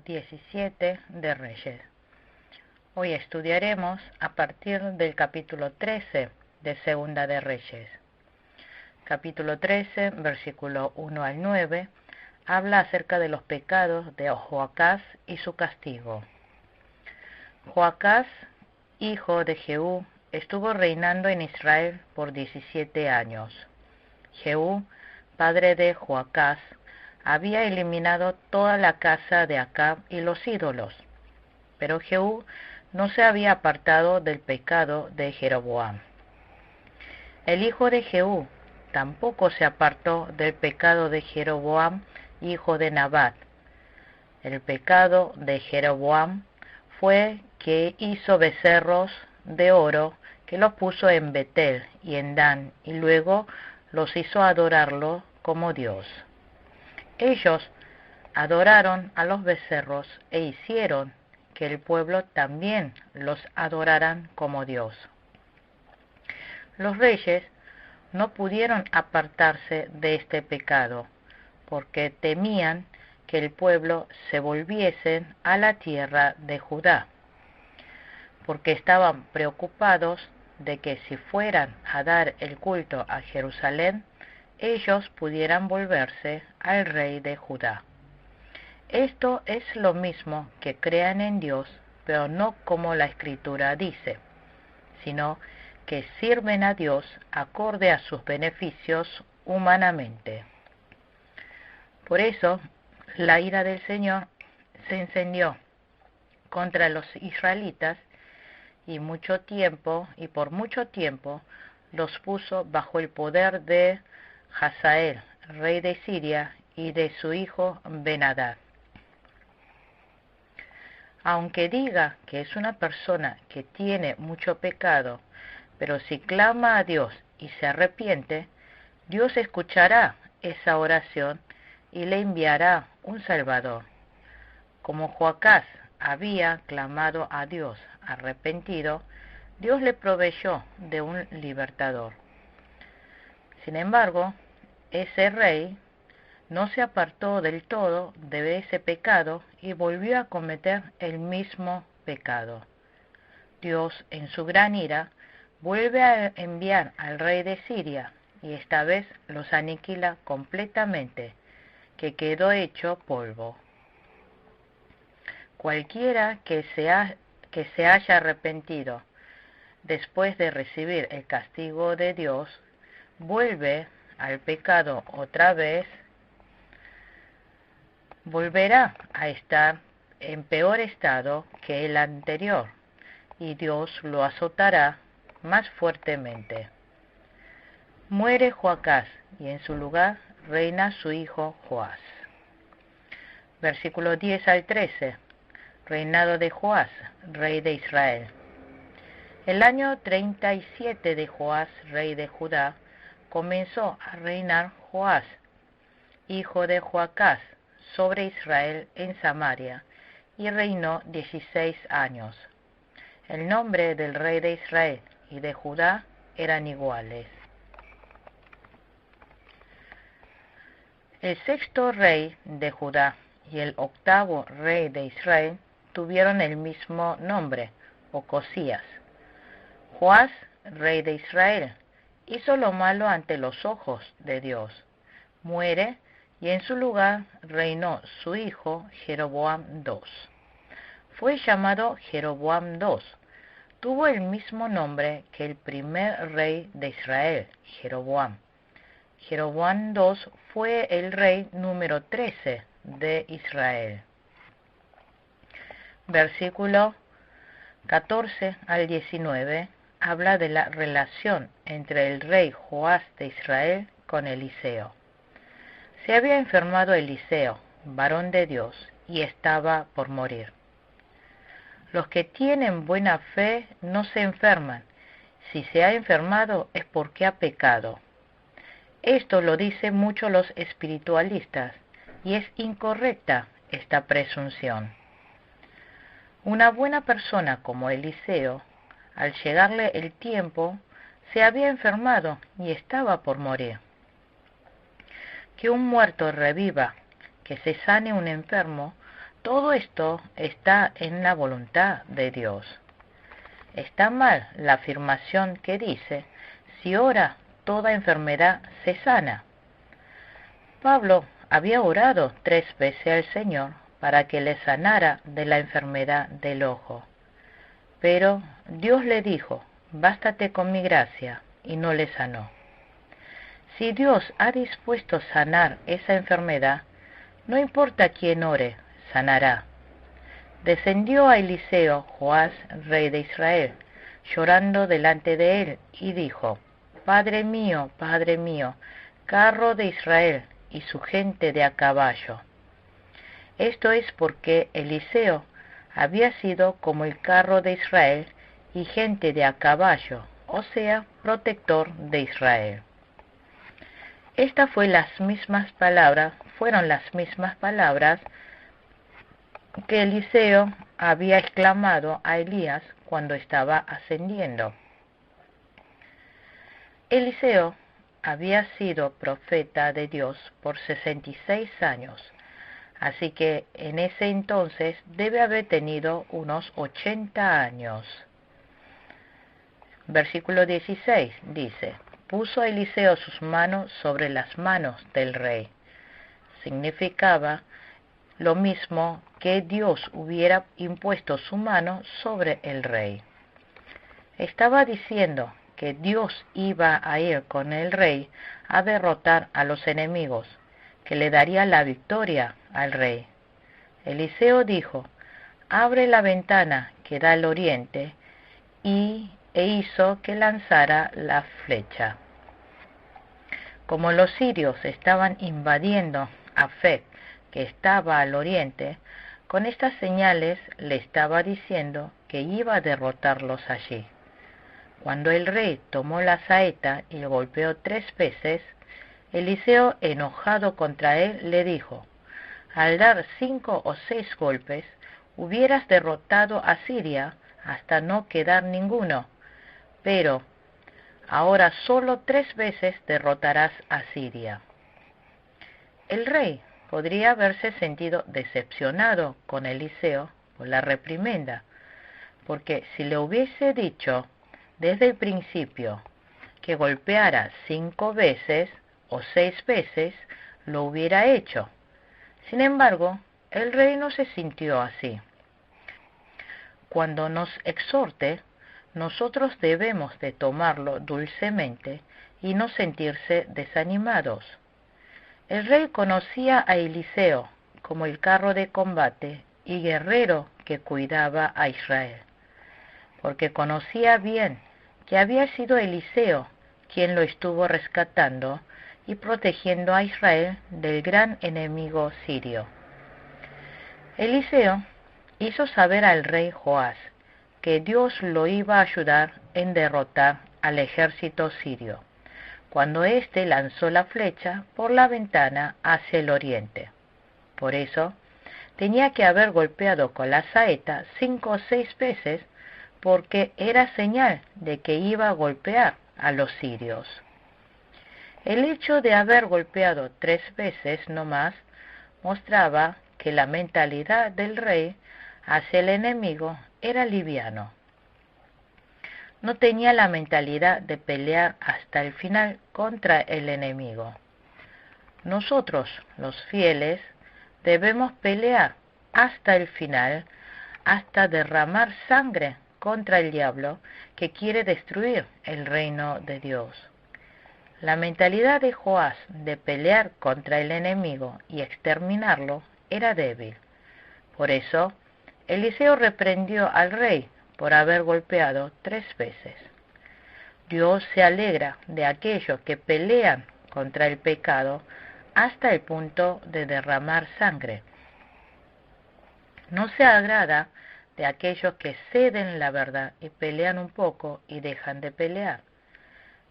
17 de Reyes. Hoy estudiaremos a partir del capítulo 13 de Segunda de Reyes. Capítulo 13, versículo 1 al 9, habla acerca de los pecados de Joacás y su castigo. Joacás, hijo de Jehú, estuvo reinando en Israel por 17 años. Jehú, padre de Joacás, había eliminado toda la casa de Acab y los ídolos, pero Jehú no se había apartado del pecado de Jeroboam. El hijo de Jehú tampoco se apartó del pecado de Jeroboam, hijo de Nabat. El pecado de Jeroboam fue que hizo becerros de oro, que los puso en Betel y en Dan, y luego los hizo adorarlo como Dios. Ellos adoraron a los becerros e hicieron que el pueblo también los adoraran como Dios. Los reyes no pudieron apartarse de este pecado, porque temían que el pueblo se volviese a la tierra de Judá, porque estaban preocupados de que si fueran a dar el culto a Jerusalén, ellos pudieran volverse al rey de Judá. Esto es lo mismo que crean en Dios, pero no como la Escritura dice, sino que sirven a Dios acorde a sus beneficios humanamente. Por eso, la ira del Señor se encendió contra los israelitas y por mucho tiempo los puso bajo el poder de Hazael, rey de Siria, y de su hijo Ben-Hadad. Aunque diga que es una persona que tiene mucho pecado, pero si clama a Dios y se arrepiente, Dios escuchará esa oración y le enviará un Salvador. Como Joacás había clamado a Dios arrepentido, Dios le proveyó de un libertador. Sin embargo, ese rey no se apartó del todo de ese pecado y volvió a cometer el mismo pecado. Dios, en su gran ira, vuelve a enviar al rey de Siria y esta vez los aniquila completamente, que quedó hecho polvo. Cualquiera que se haya arrepentido después de recibir el castigo de Dios, vuelve al pecado otra vez, volverá a estar en peor estado que el anterior, y Dios lo azotará más fuertemente. Muere Joacás, y en su lugar reina su hijo Joás. Versículos 10 al 13. Reinado de Joás, rey de Israel. El año 37 de Joás, rey de Judá, comenzó a reinar Joás, hijo de Joacás, sobre Israel en Samaria, y reinó 16 años. El nombre del rey de Israel y de Judá eran iguales. El sexto rey de Judá y el octavo rey de Israel tuvieron el mismo nombre, Ocosías. Joás, rey de Israel, hizo lo malo ante los ojos de Dios. Muere, y en su lugar reinó su hijo Jeroboam II. Fue llamado Jeroboam II. Tuvo el mismo nombre que el primer rey de Israel, Jeroboam. Jeroboam II fue el rey número 13 de Israel. Versículo 14 al 19 habla de la relación entre el rey Joás de Israel con Eliseo. Se había enfermado Eliseo, varón de Dios, y estaba por morir. Los que tienen buena fe no se enferman. Si se ha enfermado es porque ha pecado. Esto lo dicen mucho los espiritualistas, y es incorrecta esta presunción. Una buena persona como Eliseo, al llegarle el tiempo, se había enfermado y estaba por morir. Que un muerto reviva, que se sane un enfermo, todo esto está en la voluntad de Dios. Está mal la afirmación que dice, si ora, toda enfermedad se sana. Pablo había orado 3 veces al Señor para que le sanara de la enfermedad del ojo. Pero Dios le dijo, bástate con mi gracia, y no le sanó. Si Dios ha dispuesto sanar esa enfermedad, no importa quién ore, sanará. Descendió a Eliseo Joás, rey de Israel, llorando delante de él, y dijo, Padre mío, carro de Israel y su gente de a caballo. Esto es porque Eliseo había sido como el carro de Israel y gente de a caballo, o sea, protector de Israel. Estas fueron las mismas palabras que Eliseo había exclamado a Elías cuando estaba ascendiendo. Eliseo había sido profeta de Dios por 66 años, así que en ese entonces debe haber tenido unos 80 años. Versículo 16 dice, puso Eliseo sus manos sobre las manos del rey. Significaba lo mismo que Dios hubiera impuesto su mano sobre el rey. Estaba diciendo que Dios iba a ir con el rey a derrotar a los enemigos, que le daría la victoria al rey. Eliseo dijo, abre la ventana que da al oriente, e hizo que lanzara la flecha. Como los sirios estaban invadiendo Afec, que estaba al oriente, con estas señales le estaba diciendo que iba a derrotarlos allí. Cuando el rey tomó la saeta y lo golpeó 3 veces, Eliseo, enojado contra él, le dijo, al dar 5 o 6 golpes, hubieras derrotado a Siria hasta no quedar ninguno, pero ahora solo 3 veces derrotarás a Siria. El rey podría haberse sentido decepcionado con Eliseo por la reprimenda, porque si le hubiese dicho desde el principio que golpeara 5 veces o 6 veces, lo hubiera hecho. Sin embargo, el rey no se sintió así. Cuando nos exhorte, nosotros debemos de tomarlo dulcemente y no sentirse desanimados. El rey conocía a Eliseo como el carro de combate y guerrero que cuidaba a Israel, porque conocía bien que había sido Eliseo quien lo estuvo rescatando y protegiendo a Israel del gran enemigo sirio. Eliseo hizo saber al rey Joás que Dios lo iba a ayudar en derrotar al ejército sirio, cuando éste lanzó la flecha por la ventana hacia el oriente. Por eso, tenía que haber golpeado con la saeta 5 o 6 veces, porque era señal de que iba a golpear a los sirios. El hecho de haber golpeado 3 veces no más mostraba que la mentalidad del rey hacia el enemigo era liviano. No tenía la mentalidad de pelear hasta el final contra el enemigo. Nosotros, los fieles, debemos pelear hasta el final, hasta derramar sangre contra el diablo que quiere destruir el reino de Dios. La mentalidad de Joás de pelear contra el enemigo y exterminarlo era débil. Por eso, Eliseo reprendió al rey por haber golpeado 3 veces. Dios se alegra de aquellos que pelean contra el pecado hasta el punto de derramar sangre. No se agrada de aquellos que ceden la verdad y pelean un poco y dejan de pelear.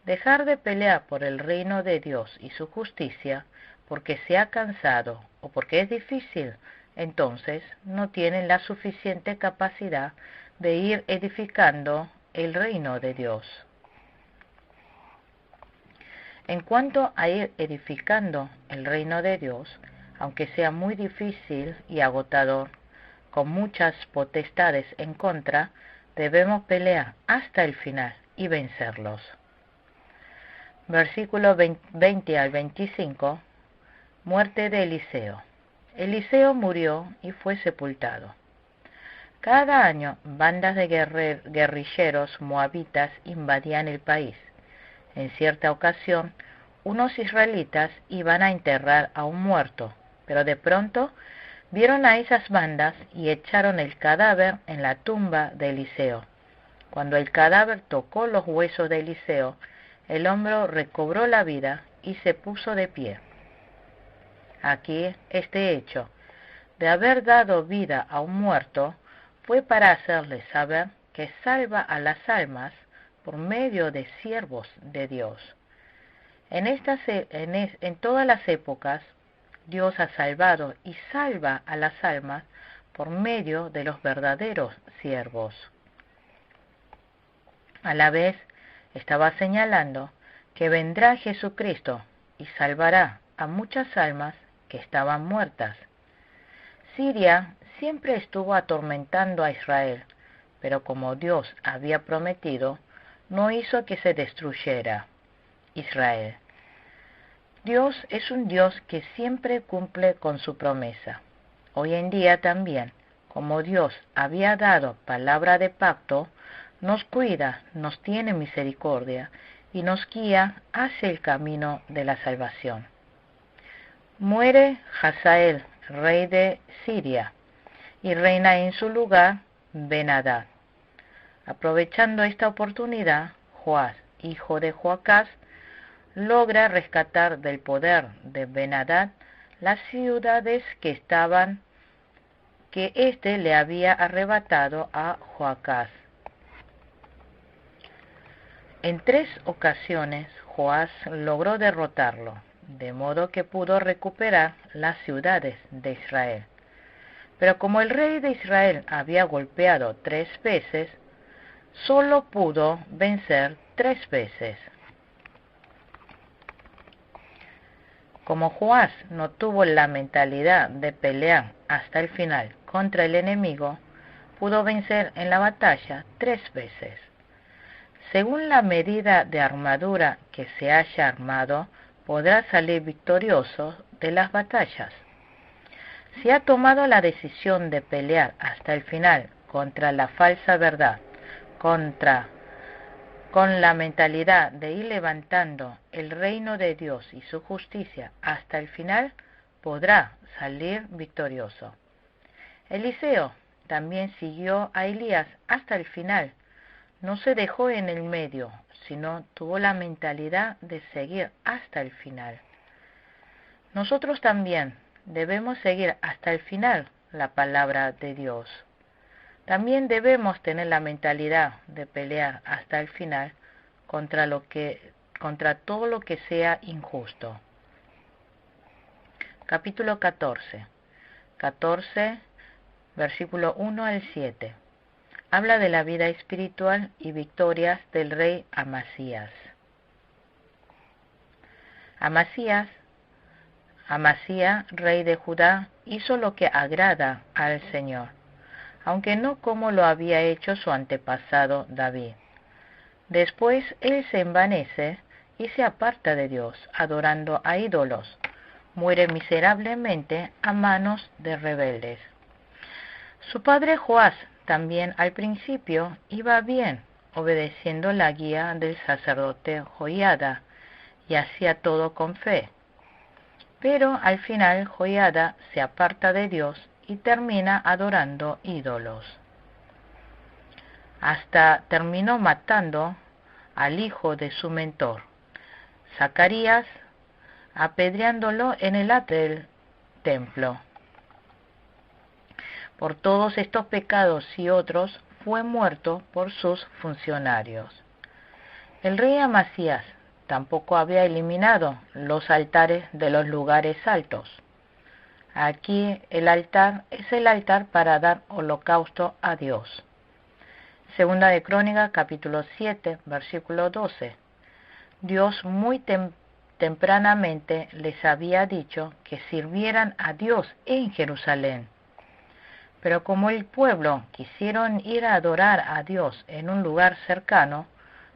Dejar de pelear por el reino de Dios y su justicia porque se ha cansado o porque es difícil, entonces no tienen la suficiente capacidad de ir edificando el reino de Dios. En cuanto a ir edificando el reino de Dios, aunque sea muy difícil y agotador, con muchas potestades en contra, debemos pelear hasta el final y vencerlos. Versículos 20 al 25. Muerte de Eliseo. Eliseo murió y fue sepultado. Cada año, bandas de guerrilleros moabitas invadían el país. En cierta ocasión, unos israelitas iban a enterrar a un muerto, pero de pronto vieron a esas bandas y echaron el cadáver en la tumba de Eliseo. Cuando el cadáver tocó los huesos de Eliseo, el hombre recobró la vida y se puso de pie. Aquí este hecho de haber dado vida a un muerto fue para hacerle saber que salva a las almas por medio de siervos de Dios. En todas las épocas, Dios ha salvado y salva a las almas por medio de los verdaderos siervos. A la vez, estaba señalando que vendrá Jesucristo y salvará a muchas almas que estaban muertas. Siria siempre estuvo atormentando a Israel, pero como Dios había prometido, no hizo que se destruyera Israel. Dios es un Dios que siempre cumple con su promesa. Hoy en día también, como Dios había dado palabra de pacto, nos cuida, nos tiene misericordia y nos guía hacia el camino de la salvación. Muere Hazael, rey de Siria, y reina en su lugar Ben-Hadad. Aprovechando esta oportunidad, Joás, hijo de Joacás, logra rescatar del poder de Ben-Hadad las ciudades que éste le había arrebatado a Joacás. En 3 ocasiones Joás logró derrotarlo, de modo que pudo recuperar las ciudades de Israel. Pero como el rey de Israel había golpeado 3 veces, solo pudo vencer 3 veces. Como Joás no tuvo la mentalidad de pelear hasta el final contra el enemigo, pudo vencer en la batalla 3 veces. Según la medida de armadura que se haya armado, podrá salir victorioso de las batallas. Si ha tomado la decisión de pelear hasta el final contra la falsa verdad, con la mentalidad de ir levantando el reino de Dios y su justicia hasta el final, podrá salir victorioso. Eliseo también siguió a Elías hasta el final. No se dejó en el medio, sino tuvo la mentalidad de seguir hasta el final. Nosotros también debemos seguir hasta el final la palabra de Dios. También debemos tener la mentalidad de pelear hasta el final contra todo lo que sea injusto. Capítulo 14, versículo 1 al 7. Habla de la vida espiritual y victorias del rey Amasías. Amasías, rey de Judá, hizo lo que agrada al Señor, aunque no como lo había hecho su antepasado David. Después él se envanece y se aparta de Dios, adorando a ídolos. Muere miserablemente a manos de rebeldes. Su padre Joás también al principio iba bien, obedeciendo la guía del sacerdote Joiada, y hacía todo con fe. Pero al final Joiada se aparta de Dios y termina adorando ídolos. Hasta terminó matando al hijo de su mentor, Zacarías, apedreándolo en el atrio del templo. Por todos estos pecados y otros fue muerto por sus funcionarios. El rey Amasías tampoco había eliminado los altares de los lugares altos. Aquí el altar es el altar para dar holocausto a Dios. Segunda de Crónicas, capítulo 7, versículo 12. Dios muy tempranamente les había dicho que sirvieran a Dios en Jerusalén. Pero como el pueblo quisieron ir a adorar a Dios en un lugar cercano,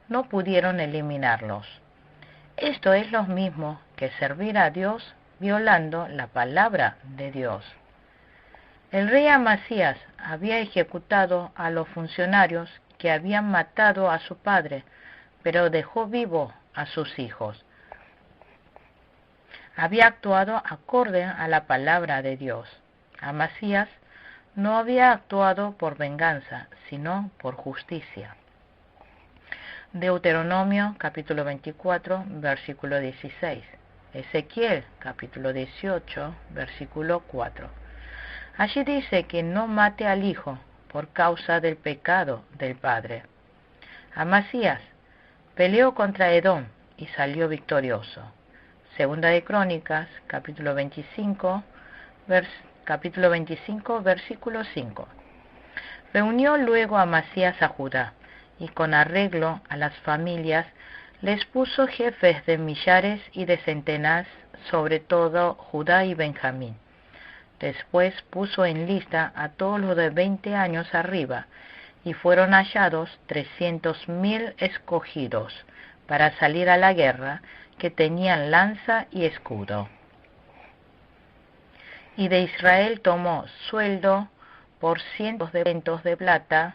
no pudieron eliminarlos. Esto es lo mismo que servir a Dios violando la palabra de Dios. El rey Amasías había ejecutado a los funcionarios que habían matado a su padre, pero dejó vivo a sus hijos. Había actuado acorde a la palabra de Dios. Amasías no había actuado por venganza, sino por justicia. Deuteronomio capítulo 24, versículo 16. Ezequiel capítulo 18, versículo 4. Allí dice que no mate al hijo por causa del pecado del padre. Amasías peleó contra Edom y salió victorioso. Segunda de Crónicas, capítulo 25, versículo 5. Reunió luego Amasías a Judá, y con arreglo a las familias les puso jefes de millares y de centenas sobre todo Judá y Benjamín. Después puso en lista a todos los de 20 años arriba, y fueron hallados 300,000 escogidos para salir a la guerra, que tenían lanza y escudo. Y de Israel tomó sueldo por 100 talentos de plata,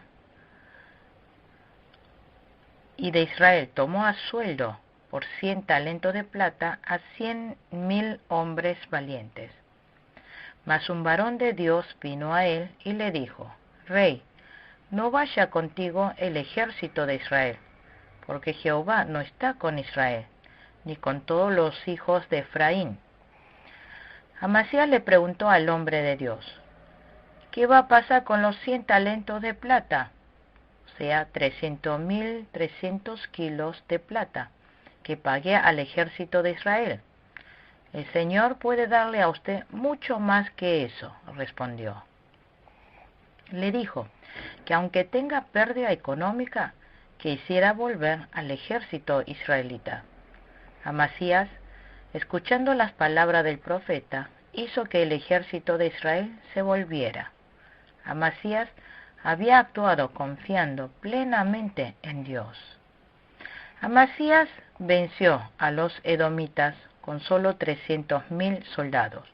y de Israel tomó a sueldo por 100 talentos de plata a 100,000 hombres valientes. Mas un varón de Dios vino a él y le dijo: Rey, no vaya contigo el ejército de Israel, porque Jehová no está con Israel, ni con todos los hijos de Efraín. Amasías le preguntó al hombre de Dios: ¿qué va a pasar con los 100 talentos de plata? O sea, 300,300 kilos de plata, que pagué al ejército de Israel. El Señor puede darle a usted mucho más que eso, respondió. Le dijo que aunque tenga pérdida económica, que hiciera volver al ejército israelita. Amasías, escuchando las palabras del profeta, hizo que el ejército de Israel se volviera. Amasías había actuado confiando plenamente en Dios. Amasías venció a los edomitas con solo 300,000 soldados.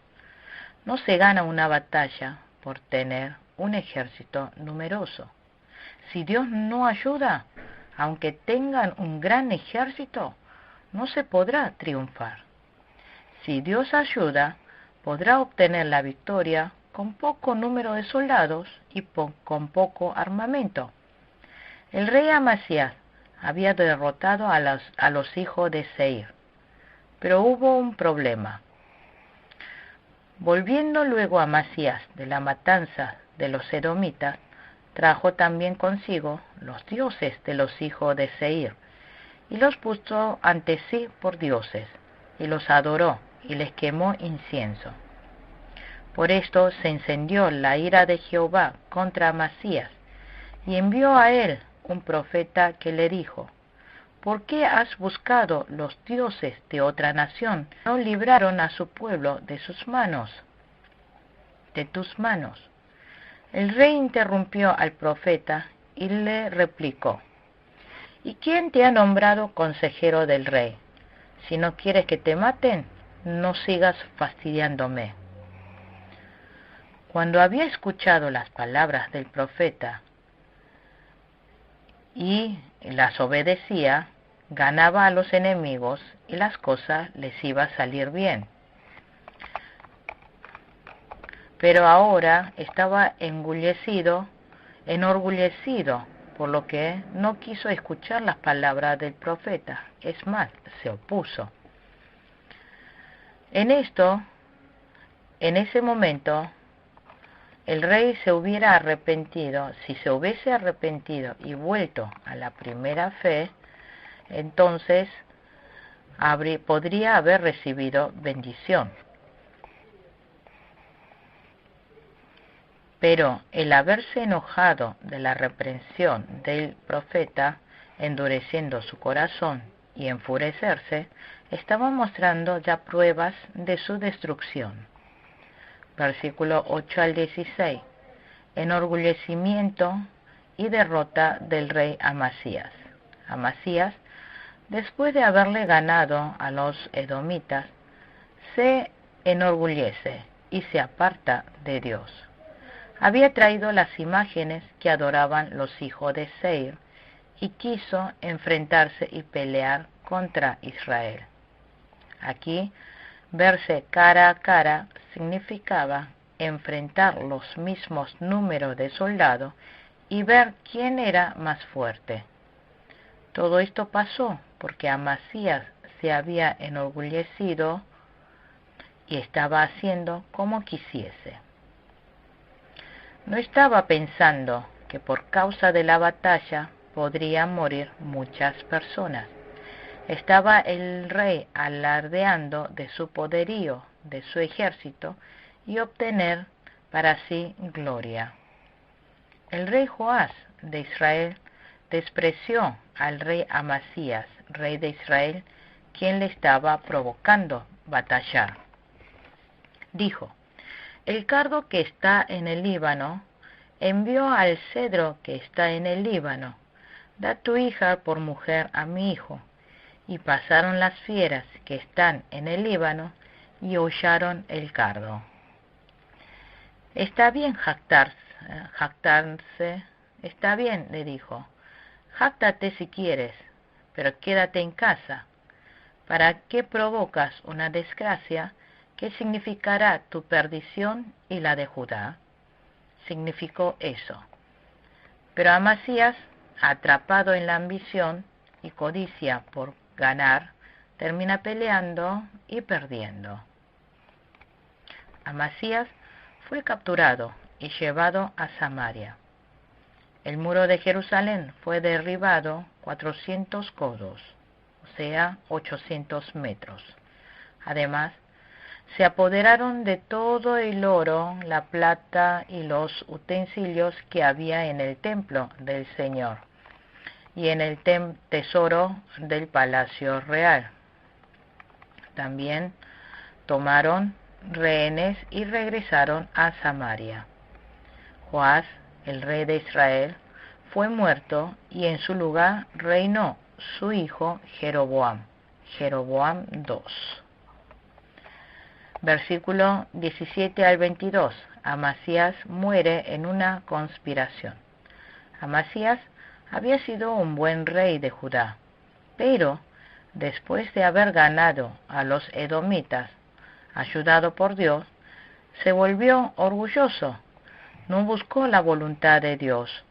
No se gana una batalla por tener un ejército numeroso. Si Dios no ayuda, aunque tengan un gran ejército, no se podrá triunfar. Si Dios ayuda, podrá obtener la victoria con poco número de soldados y con poco armamento. El rey Amasías había derrotado a los hijos de Seir, pero hubo un problema. Volviendo luego Amasías de la matanza de los edomitas, trajo también consigo los dioses de los hijos de Seir, y los puso ante sí por dioses, y los adoró, y les quemó incienso. Por esto se encendió la ira de Jehová contra Amasías, y envió a él un profeta que le dijo: ¿por qué has buscado los dioses de otra nación? No libraron a su pueblo de tus manos. El rey interrumpió al profeta y le replicó: ¿y quién te ha nombrado consejero del rey? Si no quieres que te maten, no sigas fastidiándome. Cuando había escuchado las palabras del profeta y las obedecía, ganaba a los enemigos y las cosas les iba a salir bien. Pero ahora estaba enorgullecido, por lo que no quiso escuchar las palabras del profeta. Es más, se opuso. En ese momento, el rey se hubiese arrepentido y vuelto a la primera fe, entonces podría haber recibido bendición. Pero el haberse enojado de la reprensión del profeta, endureciendo su corazón y enfurecerse, estaba mostrando ya pruebas de su destrucción. Versículo 8 al 16. enorgullecimiento y derrota del rey Amasías. Amasías, después de haberle ganado a los edomitas, se enorgullece y se aparta de Dios. Había traído las imágenes que adoraban los hijos de Seir y quiso enfrentarse y pelear contra Israel. Aquí, verse cara a cara significaba enfrentar los mismos números de soldados y ver quién era más fuerte. Todo esto pasó porque Amasías se había enorgullecido y estaba haciendo como quisiese. No estaba pensando que por causa de la batalla podrían morir muchas personas. Estaba el rey alardeando de su poderío, de su ejército, y obtener para sí gloria. El rey Joás de Israel despreció al rey Amasías, rey de Israel, quien le estaba provocando batallar. Dijo: el cardo que está en el Líbano envió al cedro que está en el Líbano. Da tu hija por mujer a mi hijo. Y pasaron las fieras que están en el Líbano y hollaron el cardo. Está bien jactarse, está bien, le dijo. Jáctate si quieres, pero quédate en casa. ¿Para qué provocas una desgracia que significará tu perdición y la de Judá? Significó eso. Pero Amasías, atrapado en la ambición y codicia por ganar, termina peleando y perdiendo. Amasías fue capturado y llevado a Samaria. El muro de Jerusalén fue derribado 400 codos, o sea, 800 metros. Además, se apoderaron de todo el oro, la plata y los utensilios que había en el templo del Señor y en el tesoro del palacio real. También tomaron rehenes y regresaron a Samaria. Joás, el rey de Israel, fue muerto y en su lugar reinó su hijo Jeroboam, Jeroboam II. Versículo 17 al 22. Amasías muere en una conspiración. Amasías había sido un buen rey de Judá, pero después de haber ganado a los edomitas, ayudado por Dios, se volvió orgulloso, no buscó la voluntad de Dios,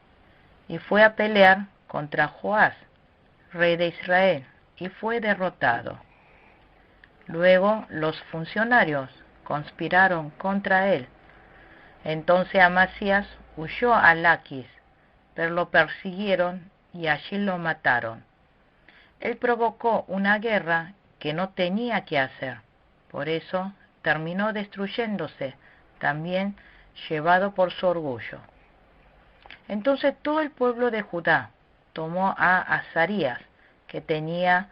y fue a pelear contra Joás, rey de Israel, y fue derrotado. Luego los funcionarios conspiraron contra él. Entonces Amasías huyó a Laquis, pero lo persiguieron y allí lo mataron. Él provocó una guerra que no tenía que hacer, por eso terminó destruyéndose, también llevado por su orgullo. Entonces todo el pueblo de Judá tomó a Azarías, que tenía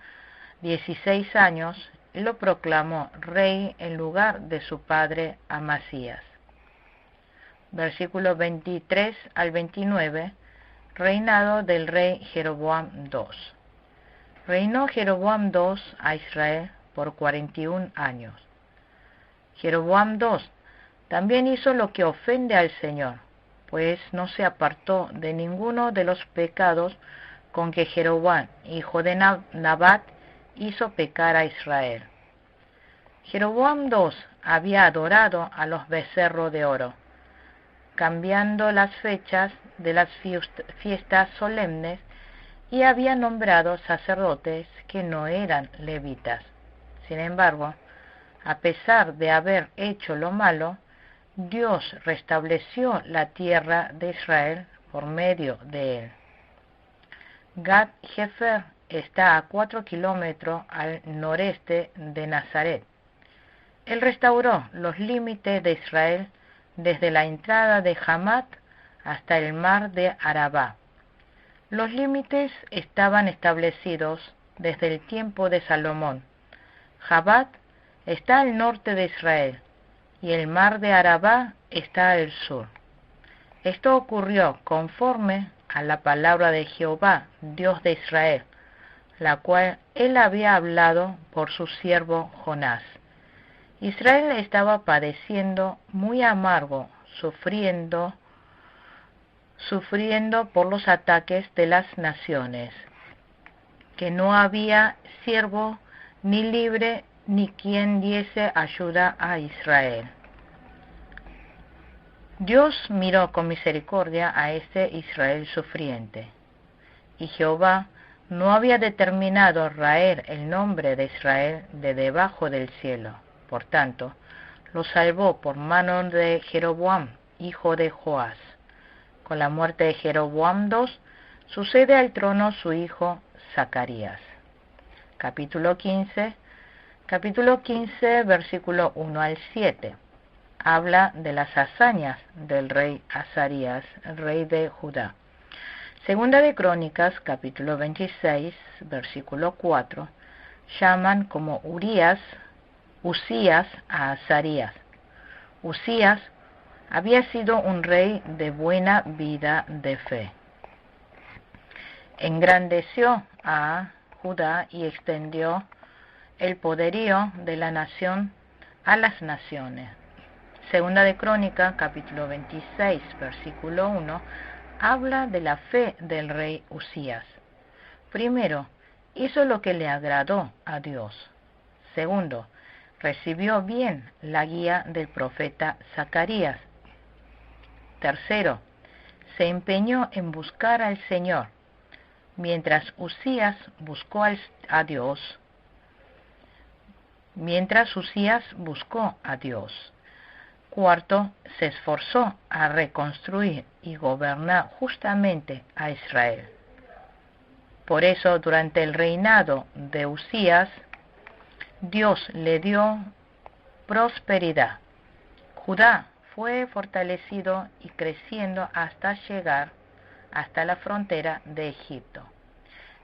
16 años, y lo proclamó rey en lugar de su padre Amasías. Versículos 23 al 29, reinado del rey Jeroboam II. Reinó Jeroboam II a Israel por 41 años. Jeroboam II también hizo lo que ofende al Señor, pues no se apartó de ninguno de los pecados con que Jeroboam, hijo de Nabat, hizo pecar a Israel. Jeroboam II había adorado a los becerros de oro, cambiando las fechas de las fiestas solemnes, y había nombrado sacerdotes que no eran levitas. Sin embargo, a pesar de haber hecho lo malo, Dios restableció la tierra de Israel por medio de él. Gat-Hefer está a 4 kilómetros al noreste de Nazaret. Él restauró los límites de Israel desde la entrada de Hamat hasta el mar de Arabá. Los límites estaban establecidos desde el tiempo de Salomón. Hamat está al norte de Israel y el mar de Arabá está al sur. Esto ocurrió conforme a la palabra de Jehová, Dios de Israel, la cual él había hablado por su siervo Jonás. Israel estaba padeciendo muy amargo, sufriendo por los ataques de las naciones, que no había siervo ni libre ni quien diese ayuda a Israel. Dios miró con misericordia a este Israel sufriente, y Jehová no había determinado raer el nombre de Israel de debajo del cielo. Por tanto, lo salvó por mano de Jeroboam, hijo de Joás. Con la muerte de Jeroboam II, sucede al trono su hijo Zacarías. Capítulo 15, versículo 1 al 7. Habla de las hazañas del rey Azarías, rey de Judá. Segunda de Crónicas, capítulo 26, versículo 4, llaman como Usías a Azarías. Usías había sido un rey de buena vida de fe. Engrandeció a Judá y extendió el poderío de la nación a las naciones. Segunda de Crónica, capítulo 26, versículo 1, habla de la fe del rey Usías. Primero, hizo lo que le agradó a Dios. Segundo, recibió bien la guía del profeta Zacarías. Tercero, se empeñó en buscar al Señor, mientras Usías buscó a Dios. Cuarto, se esforzó a reconstruir y gobernar justamente a Israel. Por eso, durante el reinado de Usías, Dios le dio prosperidad. Judá fue fortalecido y creciendo hasta llegar hasta la frontera de Egipto.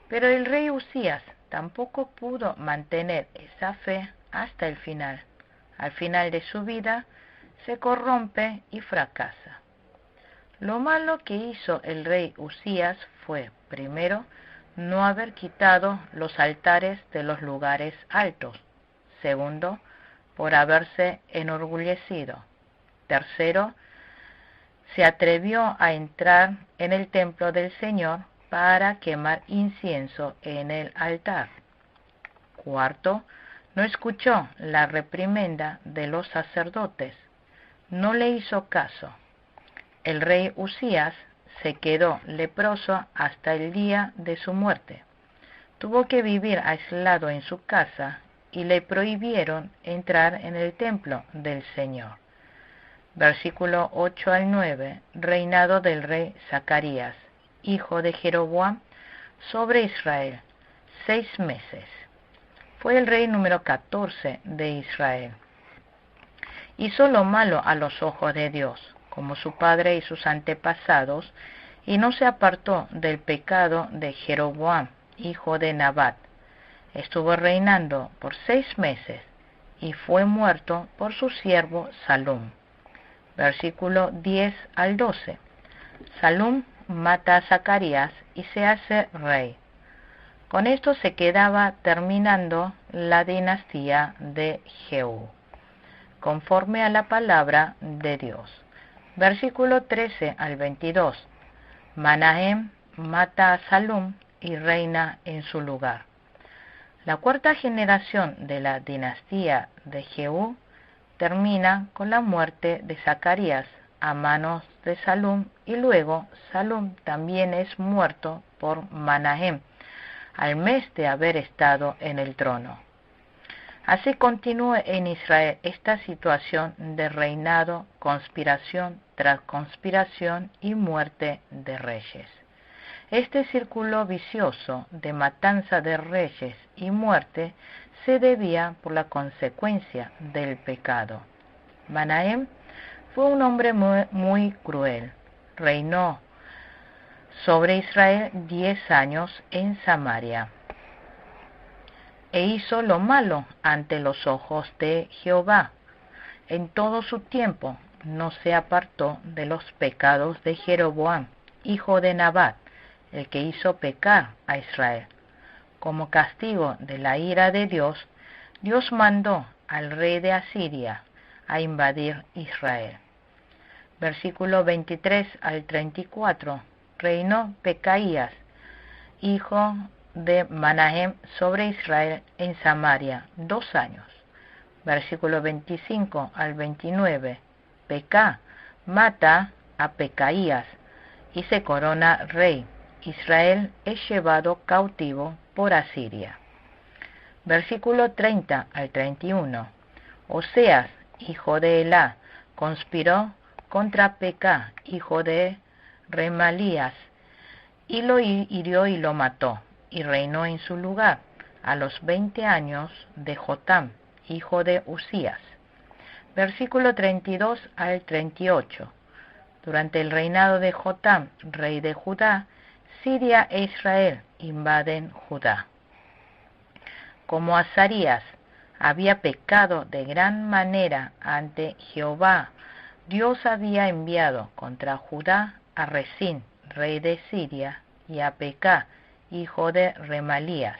Pero el rey Usías tampoco pudo mantener esa fe hasta el final. Al final de su vida, se corrompe y fracasa. Lo malo que hizo el rey Usías fue, primero, no haber quitado los altares de los lugares altos. Segundo, por haberse enorgullecido. Tercero, se atrevió a entrar en el templo del Señor para quemar incienso en el altar. Cuarto, no escuchó la reprimenda de los sacerdotes. No le hizo caso. El rey Usías se quedó leproso hasta el día de su muerte. Tuvo que vivir aislado en su casa y le prohibieron entrar en el templo del Señor. Versículo 8 al 9. Reinado del rey Zacarías, hijo de Jeroboam, sobre Israel, 6 meses. Fue el rey número 14 de Israel. Hizo lo malo a los ojos de Dios, como su padre y sus antepasados, y no se apartó del pecado de Jeroboam, hijo de Nabat. Estuvo reinando por 6 meses, y fue muerto por su siervo Salum. Versículo 10 al 12. Salum mata a Zacarías y se hace rey. Con esto se quedaba terminando la dinastía de Jehú, conforme a la palabra de Dios. Versículo 13 al 22. Manahem mata a Salum y reina en su lugar. La cuarta generación de la dinastía de Jehú termina con la muerte de Zacarías a manos de Salum, y luego Salum también es muerto por Manahem al mes de haber estado en el trono. Así continúa en Israel esta situación de reinado, conspiración tras conspiración y muerte de reyes. Este círculo vicioso de matanza de reyes y muerte se debía por la consecuencia del pecado. Manahem fue un hombre muy cruel. Reinó sobre Israel 10 años en Samaria. E hizo lo malo ante los ojos de Jehová. En todo su tiempo no se apartó de los pecados de Jeroboam, hijo de Nabat, el que hizo pecar a Israel. Como castigo de la ira de Dios, Dios mandó al rey de Asiria a invadir Israel. Versículo 23 al 34. Reinó Pecaías, hijo de Manahem, sobre Israel en Samaria 2 años. Versículo 25 al 29. Pecá mata a Pecaías y se corona rey. Israel es llevado cautivo por Asiria. Versículo 30 al 31. Oseas, hijo de Elá, conspiró contra Pecá, hijo de Remalías, y lo hirió y lo mató, y reinó en su lugar a los 20 años de Jotam, hijo de Usías. Versículo 32 al 38. Durante el reinado de Jotam, rey de Judá, Siria e Israel invaden Judá. Como Azarías había pecado de gran manera ante Jehová, Dios había enviado contra Judá a Resín, rey de Siria, y a Pecá, hijo de Remalías.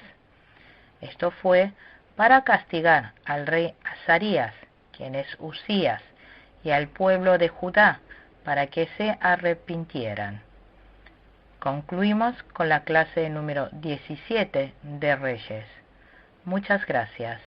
Esto fue para castigar al rey Azarías, quien es Usías, y al pueblo de Judá, para que se arrepintieran. Concluimos con la clase número 17 de Reyes. Muchas gracias.